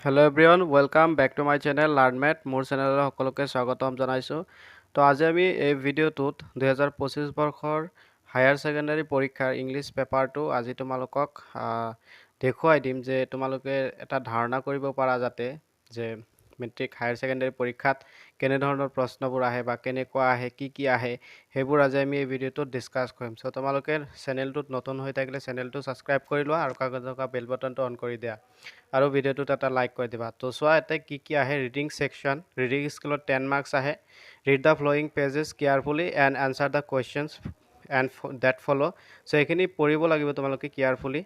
Hello everyone, welcome back to my channel LearnMath. মোৰ চেনেললৈ সকলোকে স্বাগতম জনাইছো। তো আজি আমি এই ভিডিঅ'টোত 2025 বৰ্ষৰ হায়াৰ ছেকেণ্ডাৰী পৰীক্ষাৰ ইংলিছ পেপাৰটো আজি তোমালোকক দেখুৱাই দিম যে তোমালোকে এটা ধাৰণা কৰিব পাৰা যাতে যে মেট্ৰিক হায়াৰ ছেকেণ্ডাৰী পৰীক্ষাত কেনে ধৰণৰ প্ৰশ্নবোৰ আহে বা কেনেকুৱা আহে কি আহে সেইবোৰ আজি আমি এই ভিডিঅ'টোত ডিসকাস কৰিম। সো তোমালোকে চেনেলটোত নতুন হৈ থাকিলে চেনেলটো সাবস্ক্ৰাইব কৰি লোৱা আৰু কাষত থকা বেল বাটনটো অন কৰি দিয়া আৰু ভিডিঅ'টোত এটা লাইক কৰি দিবা। তো চোৱা এতে কি আহে ৰিডিং সেকশন ৰিডিং স্কিলত 10 মাৰ্কস আহে read the following passages carefully and answer the questions and that follow. So এইখিনি পঢ়িব লাগিব তোমালোকে কেয়াৰফুলি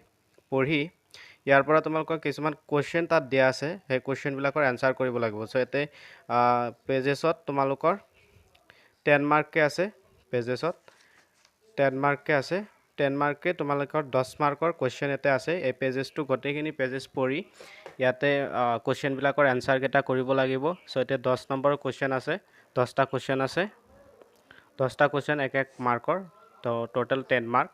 পঢ়ি ইয়াৰ পৰা তোমালোকৰ কিছুমান কুৱেশ্যন তাত দিয়া আছে সেই কুৱেশ্যনবিলাকৰ এনসাৰ কৰিব লাগিব। সো এতে পেজেছত তোমালোকৰ 10 মাৰ্ককে আছে পেজেছত 10 মাৰ্ককে আছে 10 মাৰ্ককে তোমালোকৰ 10 মাৰ্কৰ কুৱেশ্যন এতে আছে এই পেজেছটো গোটেইখিনি পেজেছ পঢ়ি ইয়াতে কুৱেশ্যনবিলাকৰ এনসাৰ কেইটা কৰিব লাগিব। সো এতে 10 নম্বৰ কুৱেশ্যন আছে 10টা কুৱেশ্যন আছে 10টা কুৱেশ্যন এক মাৰ্কৰ তো টোটাল 10 মাৰ্ক।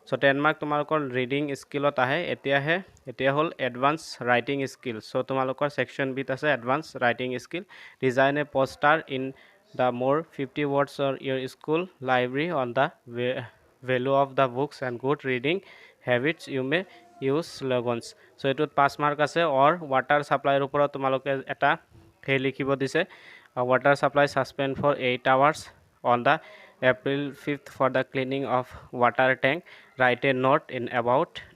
সো 10 মাৰ্ক তোমালোকৰ ৰিডিং স্কিলত আহে এতিয়া হ'ল এডভান্স ৰাইটিং স্কিল। সো তোমালোকৰ সেকশন বিত আছে advance writing skill design A poster in the more 50 words or your school library on the value of the books and good reading habits you may use slogans. So এটোত 5 mark আছে or water supply ৰ ওপৰত তোমালোকে এটা হে লিখিব দিছে water supply suspend for 8 hours on the April 5th for the cleaning of water tank. Write a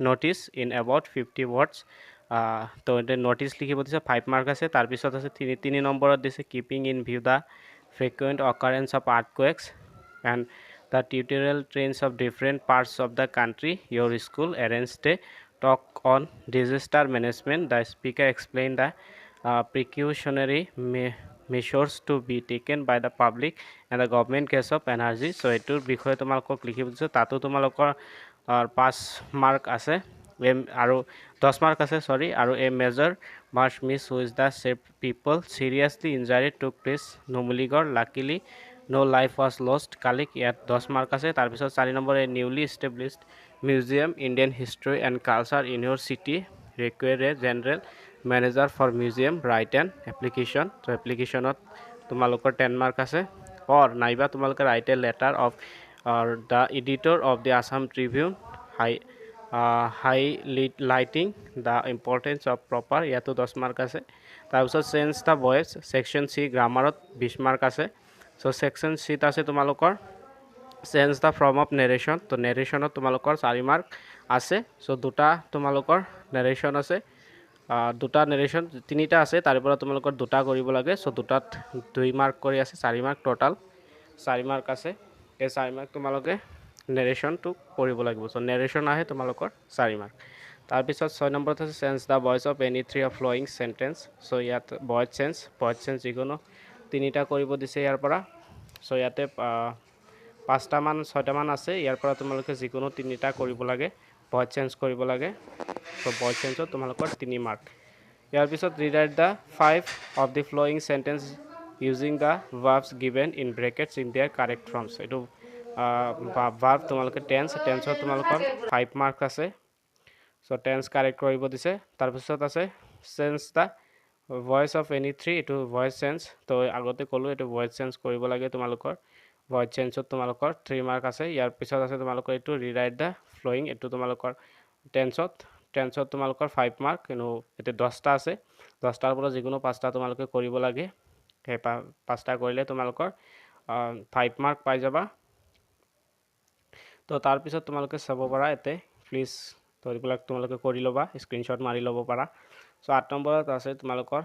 notice in about 50 words. তো এতে নোটিছ লিখিব দিছে 5 মাৰ্ক আছে। তাৰপিছত আছে 3 নম্বৰত দিছে keeping in view the frequent occurrence of earthquakes and the territorial trends of different parts of the country. Your school arranged a talk on disaster management. The speaker explained the precautionary measures to be taken by the public and the government case of energy. So এইটোৰ বিষয়ে তোমালোকক লিখিব দিছোঁ তাতো তোমালোকৰ 5 mark আছে আৰু 10 mark আছে সৰি আৰু a major march miss which the save people seriously injury took place Numaligarh luckily no life was lost কালিক ইয়াত 10 মাৰ্ক আছে। তাৰপিছত 4 নম্বৰ a newly established museum Indian history and culture in your city require a general manager for museum write and application. তো এপ্লিকেশ্যনত তোমালোকৰ 10 mark আছে or নাইবা তোমালোকে write a letter of the editor of the Assam Tribune highlighting the importance of proper ইয়াতো 10 mark আছে। তাৰপিছত change the voice section C গ্ৰামাৰত 20 মাৰ্ক আছে। সো সেকশন চিত আছে তোমালোকৰ change the form of narration. তো নেৰেশ্যনত তোমালোকৰ 4 মাৰ্ক আছে। সো দুটা তোমালোকৰ নেৰেশ্যন আছে দুটা নেৰেশ্যন তিনিটা আছে তাৰ পৰা তোমালোকৰ দুটা কৰিব লাগে। সো দুটাত 2 মাৰ্ক কৰি আছে 4 মাৰ্ক টোটাল 4 মাৰ্ক আছে। এই 4 মাৰ্ক তোমালোকে নেৰেশ্যনটো কৰিব লাগিব। সো নেৰেশ্যন আহে তোমালোকৰ 4 মাৰ্ক। তাৰপিছত 6 নম্বৰত আছে change the voice of any three of flowing sentence. So ইয়াত ভইচ চেঞ্জ যিকোনো তিনিটা কৰিব দিছে ইয়াৰ পৰা। সো ইয়াতে 5টামান 6টামান আছে ইয়াৰ পৰা তোমালোকে যিকোনো তিনিটা কৰিব লাগে ভইচ চেঞ্জ কৰিব লাগে। সো ভইচ চেঞ্জত তোমালোকৰ 3 মাৰ্ক। ইয়াৰ পিছত rewrite the 5 of the following sentence using the verbs given in brackets in their correct forms. এইটো ভাৰ্ব তোমালোকে টেন্সত তোমালোকৰ 5 মাৰ্ক আছে। সো টেন্স কাৰেক্ট কৰিব দিছে। তাৰপিছত আছে change the voice of any three এইটো ভইচ চেঞ্জ। তো আগতে ক'লোঁ এইটো ভইচ চেঞ্জ কৰিব লাগে তোমালোকৰ ভইচ চেঞ্জত তোমালোকৰ 3 মাৰ্ক আছে। ইয়াৰ পিছত আছে তোমালোকৰ এইটো ৰিৰাইট দ্য ফ্ল'য়িং এইটো তোমালোকৰ টেন্সত তোমালোকৰ 5 মাৰ্ক কিন্তু এতিয়া 10টা আছে 10টাৰ পৰা যিকোনো 5টা তোমালোকে কৰিব লাগে। সেই 5টা কৰিলে তোমালোকৰ 5 মাৰ্ক পাই যাবা। তো তাৰপিছত তোমালোকে চাব পাৰা ইয়াতে প্লিজ তো এইবিলাক তোমালোকে কৰি ল'বা স্ক্ৰীনশ্বট মাৰি ল'ব পাৰা। সো 8 নম্বৰত আছে তোমালোকৰ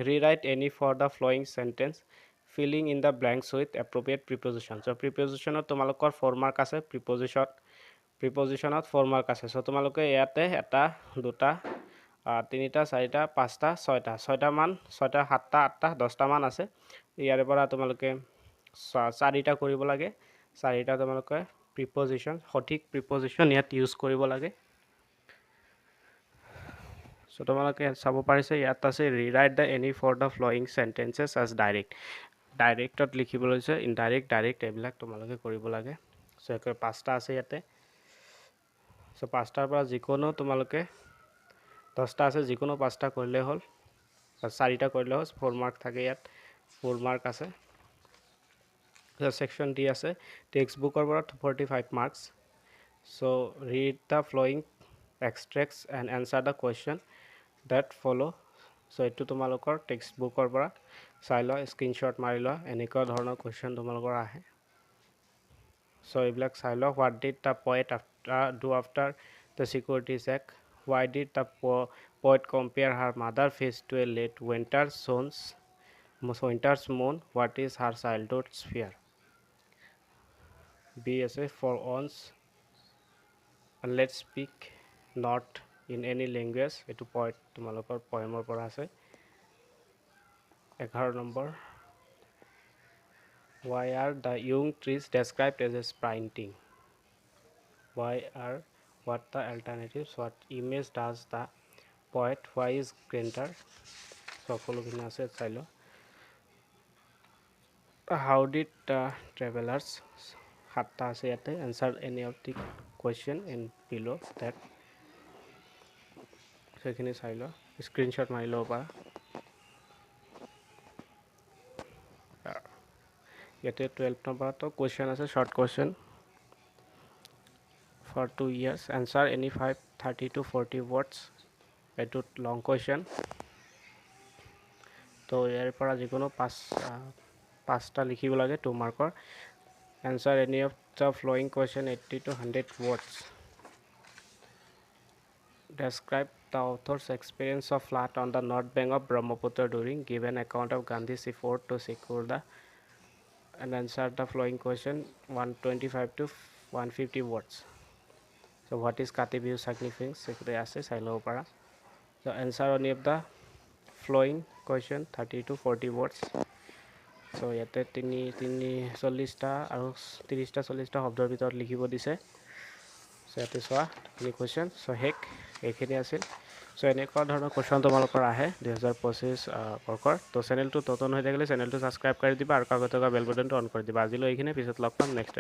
rewrite any four the following sentence filling in the blanks with appropriate preposition. So প্ৰিপজিশ্যনত তোমালোকৰ 4 মাৰ্ক আছে প্ৰিপজিশ্যনত 4 মাৰ্ক আছে। সো তোমালোকে ইয়াতে 1 2 3 4 5 6টা 7টা 8টা 10টামান আছে। ইয়াৰে পৰা তোমালোকে 4টা কৰিব লাগে 4টা তোমালোকে প্ৰিপজিশ্যন সঠিক প্ৰিপজিশ্যন ইয়াত ইউজ কৰিব লাগে। সো তোমালোকে চাব পাৰিছে ইয়াত আছে rewrite the any four the following sentences as ডাইৰেক্টত লিখিব লৈছে ইনডাইৰেক্ট ডাইৰেক্ট এইবিলাক তোমালোকে কৰিব লাগে। সো একে 5টা আছে ইয়াতে। সো 5টাৰ পৰা যিকোনো তোমালোকে 10টা আছে যিকোনো 5টা কৰিলে হ'ল। 4টা কৰিলে 4 মাৰ্ক থাকে ইয়াত 4 মাৰ্ক আছে সেকশন ডি আছে টেক্সট বুকৰ পৰা 45 marks so read the flowing extracts and answer the question that follow so এটো তোমালোকৰ টেক্সট বুকৰ পৰা চাই লোৱা স্ক্ৰিনশ্বট মাৰি লোৱা এনেকুৱা ধৰণৰ কোৱেশ্চন তোমালোকৰ আহে so এইবিলাক চাই লোৱা what did the poet do after the security check why did the poet compare her mother face to a late winter's moon what is her childhood's fear b is for once let's speak not in any language etu poet tumalokor poemor pora ase 11 number why are the young trees described as a sprinting why are what the alternatives what image does the poet why is greater সকলো বিনা আছে চাইলো how did the travelers hatta ase yate answer any of the question in below that so ekhini sailo screenshot mari lo pa yate 12 number to question ase short question for 2 years answer any 5 30 to 40 words etu long question to yer para jikono 5 ta likhibo lage 2 markor answer any of the following question 80 to 100 words describe the author's experience of flight on the north bank of Brahmaputra during given account of Gandhi's effort to secure the and answer the following question 125 to 150 words so what is Kati Bihu significance sekre ase sailo para so answer any of the following question 30 to 40 words so yate 40 ta aru 30 ta 40 ta শব্দৰ ভিতৰত লিখিব দিছে so yate soa any question so hek ekhini asil so এনেকুৱা ধৰণৰ question তোমালোকৰ আহে 2025 বৰ্ষৰ তো চেনেলটো নতুন হৈ থাকিলে চেনেলটো সাবস্ক্ৰাইব কৰি দিবা আৰু কাগজৰ বেল বটনটো অন কৰি দিবা আজিলৈ এইখিনি পিছত লগ পাম নেক্সট